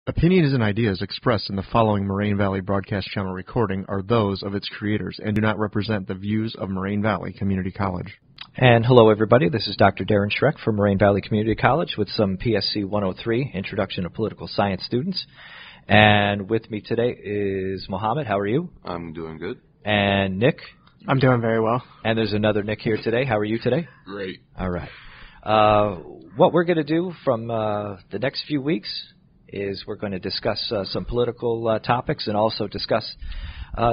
Opinions and ideas expressed in the following Moraine Valley Broadcast Channel recording are those of its creators and do not represent the views of Moraine Valley Community College. And hello, everybody. This is Dr. Darren Schreck from Moraine Valley Community College with some PSC 103, Introduction to Political Science students. And with me today is Mohammed. How are you? I'm doing good. And Nick. I'm doing very well. And there's another Nick here today. How are you today? Great. All right. What we're going to do from the next few weeks is we're going to discuss some political topics and also discuss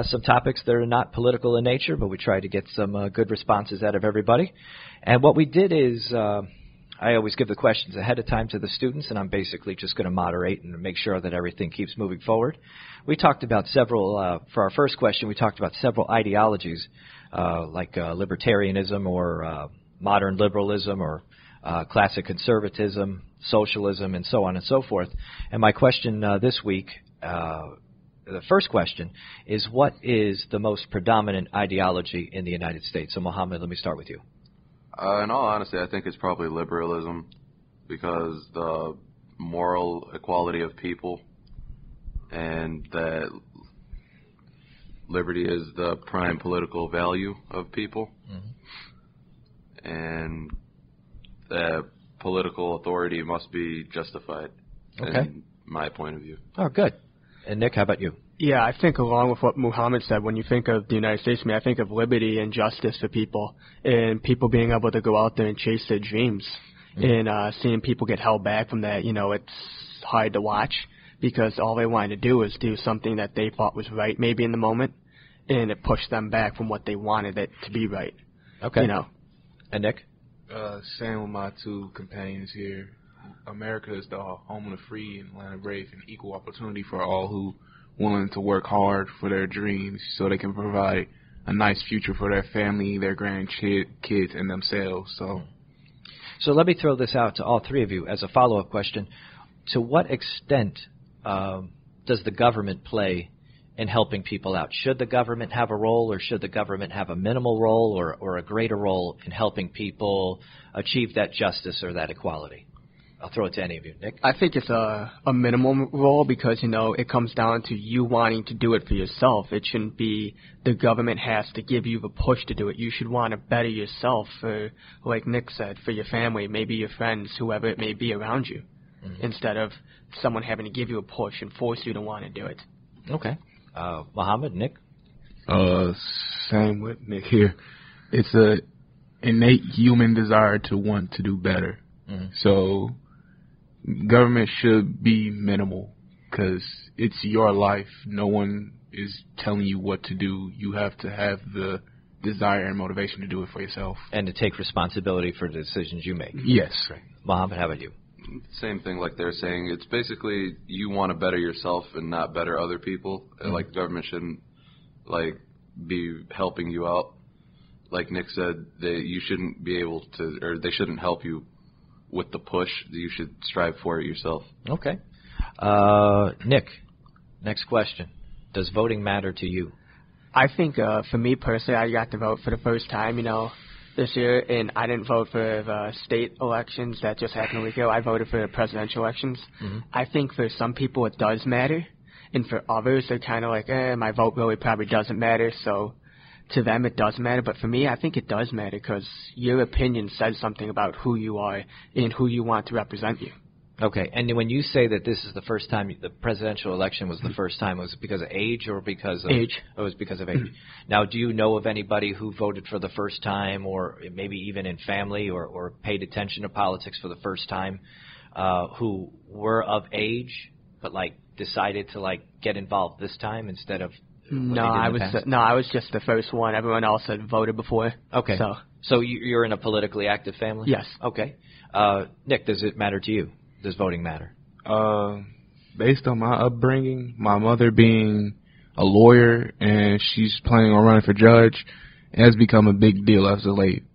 some topics that are not political in nature, but we try to get some good responses out of everybody. And what we did is I always give the questions ahead of time to the students, and I'm basically just going to moderate and make sure that everything keeps moving forward. We talked about several, for our first question, we talked about several ideologies like libertarianism or modern liberalism or classic conservatism, socialism, and so on and so forth. And my question this week, the first question, is what is the most predominant ideology in the United States? So, Mohammed, let me start with you. In all honesty, I think it's probably liberalism because the moral equality of people and that liberty is the prime political value of people. Mm-hmm. And that political authority must be justified, in my point of view. Oh, good. And Nick, how about you? Yeah, I think along with what Muhammad said, when you think of the United States, I think of liberty and justice for people and people being able to go out there and chase their dreams. Mm-hmm. And seeing people get held back from that, it's hard to watch because all they wanted to do was do something that they thought was right maybe in the moment, and it pushed them back from what they wanted it to be right. Okay. And Nick? Same with my two companions here. America is the home of the free and land of brave and equal opportunity for all who willing to work hard for their dreams so they can provide a nice future for their family, their grandkids, and themselves. So let me throw this out to all three of you as a follow-up question. To what extent does the government play in helping people out? Should the government have a role, or should the government have a minimal role or a greater role in helping people achieve that justice or that equality? I'll throw it to any of you. Nick? I think it's a minimum role because, it comes down to you wanting to do it for yourself. It shouldn't be the government has to give you the push to do it. You should want to better yourself for, like Nick said, for your family, maybe your friends, whoever it may be around you, instead of someone having to give you a push and force you to want to do it. Okay. Mohammed, Nick? Same with Nick here. It's a innate human desire to want to do better. Mm-hmm. So government should be minimal because it's your life. No one is telling you what to do. You have to have the desire and motivation to do it for yourself. And to take responsibility for the decisions you make. Yes. Right. Mohammed, how about you? Same thing like they're saying. It's basically you want to better yourself and not better other people. Mm-hmm. Like the government shouldn't be helping you out. Like Nick said, you shouldn't be able to, or they shouldn't help you with the push. You should strive for it yourself. Okay. Nick, next question. Does voting matter to you? I think for me personally, I got to vote for the first time, this year, and I didn't vote for the state elections that just happened a week ago. I voted for the presidential elections. Mm-hmm. I think for some people it does matter, and for others they're kind of like, my vote really probably doesn't matter, so to them it does matter. But for me, I think it does matter because your opinion says something about who you are and who you want to represent you. Okay, and when you say that this is the first time the presidential election was the first time, was it because of age or because of age? It was because of age. Now, do you know of anybody who voted for the first time, or maybe even in family, or paid attention to politics for the first time, who were of age but decided to get involved this time instead of? I was just the first one. Everyone else had voted before. Okay. So you're in a politically active family? Yes. Okay. Nick, does it matter to you? Does voting matter? Based on my upbringing, my mother being a lawyer and she's planning on running for judge, it has become a big deal as of late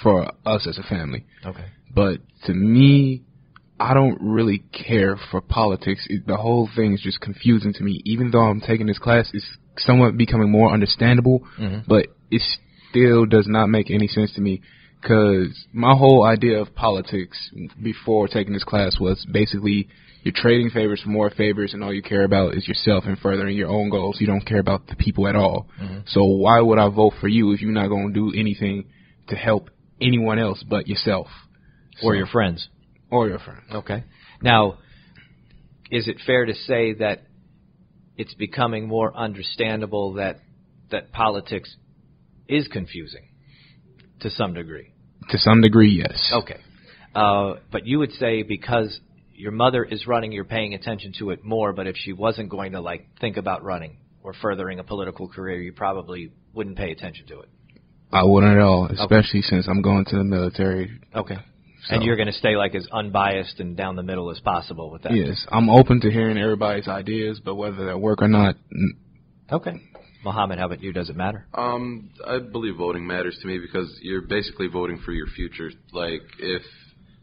for us as a family. Okay. But to me, I don't really care for politics. The whole thing is just confusing to me. Even though I'm taking this class, it's somewhat becoming more understandable, but it still does not make any sense to me. Because my whole idea of politics before taking this class was basically You're trading favors for more favors, and all you care about is yourself and furthering your own goals. You don't care about the people at all. So why would I vote for you if you're not going to do anything to help anyone else but yourself? Or your friends. Or your friends. Okay. Now, is it fair to say that it's becoming more understandable that politics is confusing to some degree? To some degree, yes. Okay. But you would say because your mother is running, you're paying attention to it more, but if she wasn't going to, like, think about running or furthering a political career, you probably wouldn't pay attention to it. I wouldn't at all, especially since I'm going to the military. Okay. So. And you're going to stay, like, as unbiased and down the middle as possible with that? Yes. I'm open to hearing everybody's ideas, but whether they work or not. Okay. Mohammed, how about you? Does it matter? I believe voting matters to me because you're basically voting for your future. Like, if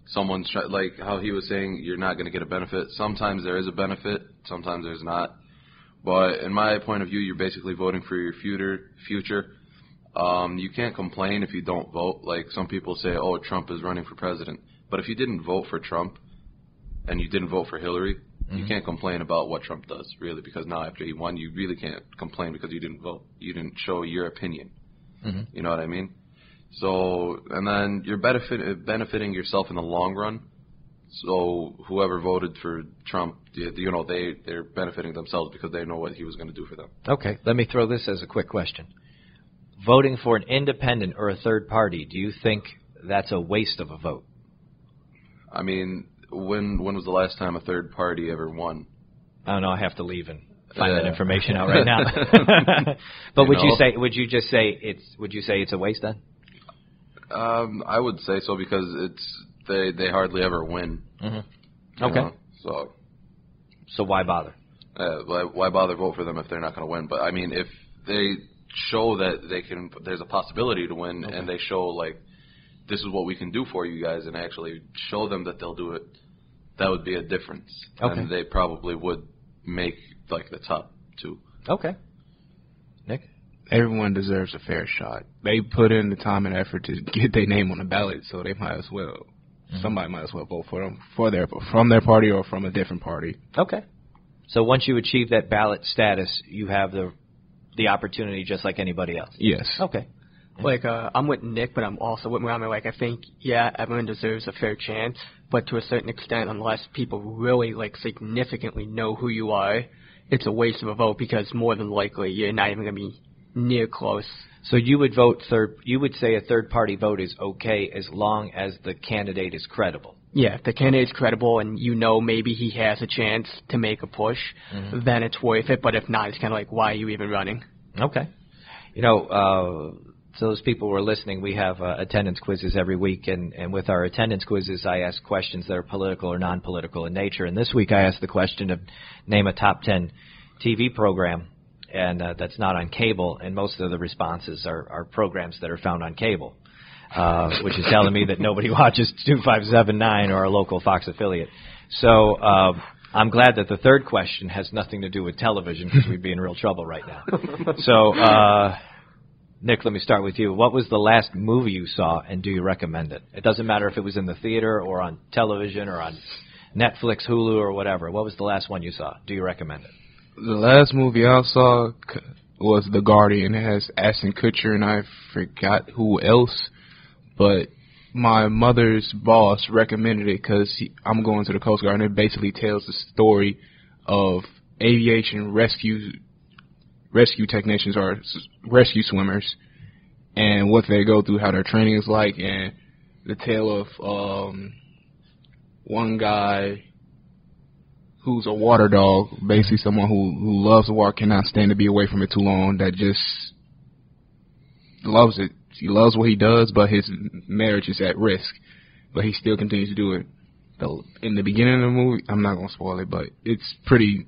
someone's like how he was saying, you're not going to get a benefit. Sometimes there is a benefit, sometimes there's not. But in my point of view, you're basically voting for your future. You can't complain if you don't vote. Like, some people say, oh, Trump is running for president. But if you didn't vote for Trump and you didn't vote for Hillary, you can't complain about what Trump does, really, because now after he won, you really can't complain because you didn't vote. You didn't show your opinion. You know what I mean? So, and then you're benefiting yourself in the long run. So whoever voted for Trump, you know, they're benefiting themselves because they know what he was going to do for them. Okay, let me throw this as a quick question. Voting for an independent or a third party, do you think that's a waste of a vote? I mean, when was the last time a third party ever won? I don't know. I have to leave and find that information out right now. But would you say it's a waste then? I would say so because they hardly ever win. Okay. So why bother? Why bother vote for them if they're not going to win? But I mean, if they show that there's a possibility to win, and they show like this is what we can do for you guys, and actually show them that they'll do it, that would be a difference. And they probably would make like the top two. Okay. Nick? Everyone deserves a fair shot. They put in the time and effort to get their name on the ballot, so they might as well. Somebody might as well vote for them from their party or from a different party. Okay. So once you achieve that ballot status, you have the opportunity just like anybody else. Yes. Okay. Like, I'm with Nick, but I'm also with Muhammad. Like, I think, yeah, everyone deserves a fair chance, but to a certain extent, unless people really, like, significantly know who you are, it's a waste of a vote because more than likely you're not even going to be near close. So you would say a third-party vote is okay as long as the candidate is credible? Yeah, if the candidate's credible and you know maybe he has a chance to make a push, then it's worth it. But if not, it's kind of like, why are you even running? Okay. You know, so those people who are listening, we have attendance quizzes every week, and with our attendance quizzes, I ask questions that are political or non-political in nature. And this week I asked the question of name a top 10 TV program, and that's not on cable, and most of the responses are programs that are found on cable, which is telling me that nobody watches 2579 or our local Fox affiliate. So I'm glad that the third question has nothing to do with television because we'd be in real trouble right now. So, Nick, let me start with you. What was the last movie you saw, and do you recommend it? It doesn't matter if it was in the theater or on television or on Netflix, Hulu, or whatever. What was the last one you saw? Do you recommend it? The last movie I saw was The Guardian. It has Ashton Kutcher, and I forgot who else, but my mother's boss recommended it because I'm going to the Coast Guard, and it basically tells the story of aviation rescue technicians or rescue swimmers and what they go through, how their training is like, and the tale of one guy who's a water dog, basically someone who loves the water, cannot stand to be away from it too long, that just loves it. He loves what he does, but his marriage is at risk, but he still continues to do it. In the beginning of the movie, I'm not going to spoil it, but it's a pretty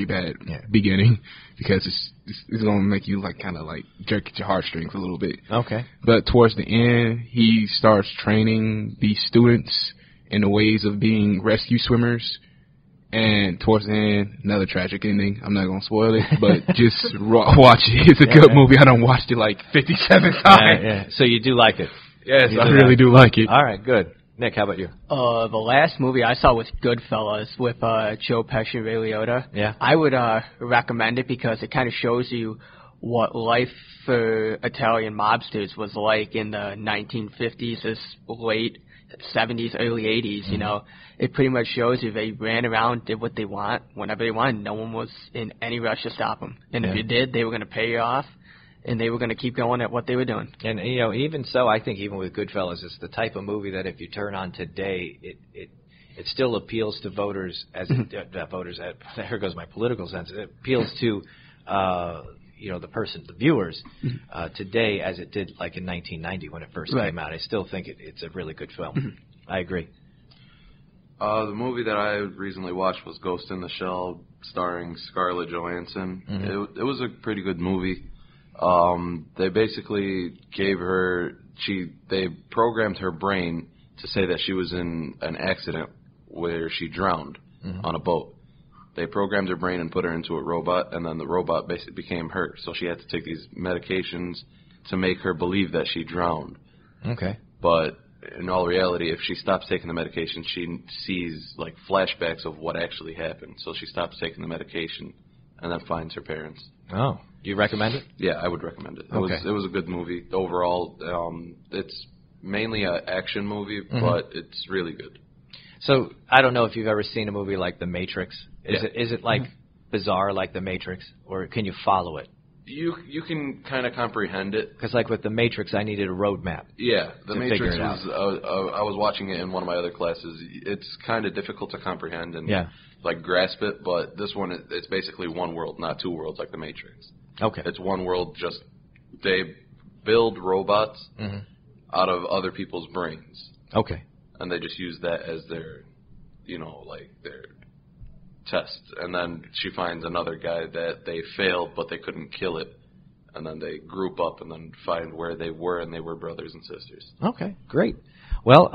bad beginning because it's going to make you like kind of like jerk at your heartstrings a little bit. Okay. But towards the end, he starts training these students in the ways of being rescue swimmers. And towards the end, another tragic ending. I'm not going to spoil it, but just watch it. It's a good movie. I done watched it like 57 times. Yeah. So you do like it? Yes, I really do like it. All right, good. Nick, how about you? The last movie I saw was Goodfellas with Joe Pesci and Ray Liotta. Yeah. I would recommend it because it kind of shows you what life for Italian mobsters was like in the 1950s, this late 70s, early 80s, you know. It pretty much shows you they ran around, did what they want, whenever they wanted. No one was in any rush to stop them. And if you did, they were going to pay you off, and they were going to keep going at what they were doing. And, you know, even so, I think even with Goodfellas, it's the type of movie that if you turn on today, it still appeals to voters as there goes my political sense. It appeals to you know, the viewers today as it did like in 1990 when it first came out. I still think it's a really good film. I agree. The movie that I recently watched was Ghost in the Shell, starring Scarlett Johansson. It was a pretty good movie. They basically they programmed her brain to say that she was in an accident where she drowned on a boat. They programmed her brain and put her into a robot, and then the robot basically became her. So she had to take these medications to make her believe that she drowned. Okay. But in all reality, if she stops taking the medication, she sees like flashbacks of what actually happened. So she stops taking the medication and then finds her parents. Oh. Do you recommend it? Yeah, I would recommend it. Okay. It was a good movie. Overall, it's mainly an action movie, but it's really good. So I don't know if you've ever seen a movie like The Matrix. Is it like bizarre like The Matrix, or can you follow it? You can kind of comprehend it. Because like with The Matrix, I needed a roadmap. Yeah, The to Matrix figure it was. I was watching it in one of my other classes. It's kind of difficult to comprehend and like grasp it, but this one it's basically one world, not two worlds like The Matrix. Okay. It's one world. Just they build robots out of other people's brains. Okay. And they just use that as their, you know, like their test. And then she finds another guy that they failed, but they couldn't kill it. And then they group up and then find where they were, and they were brothers and sisters. Okay, great. Well,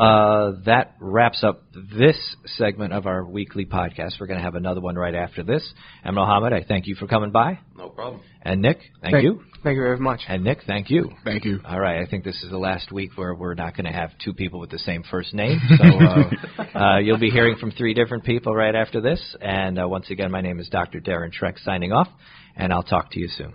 that wraps up this segment of our weekly podcast. We're going to have another one right after this. And Mohammed, I thank you for coming by. No problem. And Nick, thank you. Thank you very much. And Nick, thank you. Thank you. All right, I think this is the last week where we're not going to have two people with the same first name. So you'll be hearing from three different people right after this. And once again, my name is Dr. Darren Treck signing off, and I'll talk to you soon.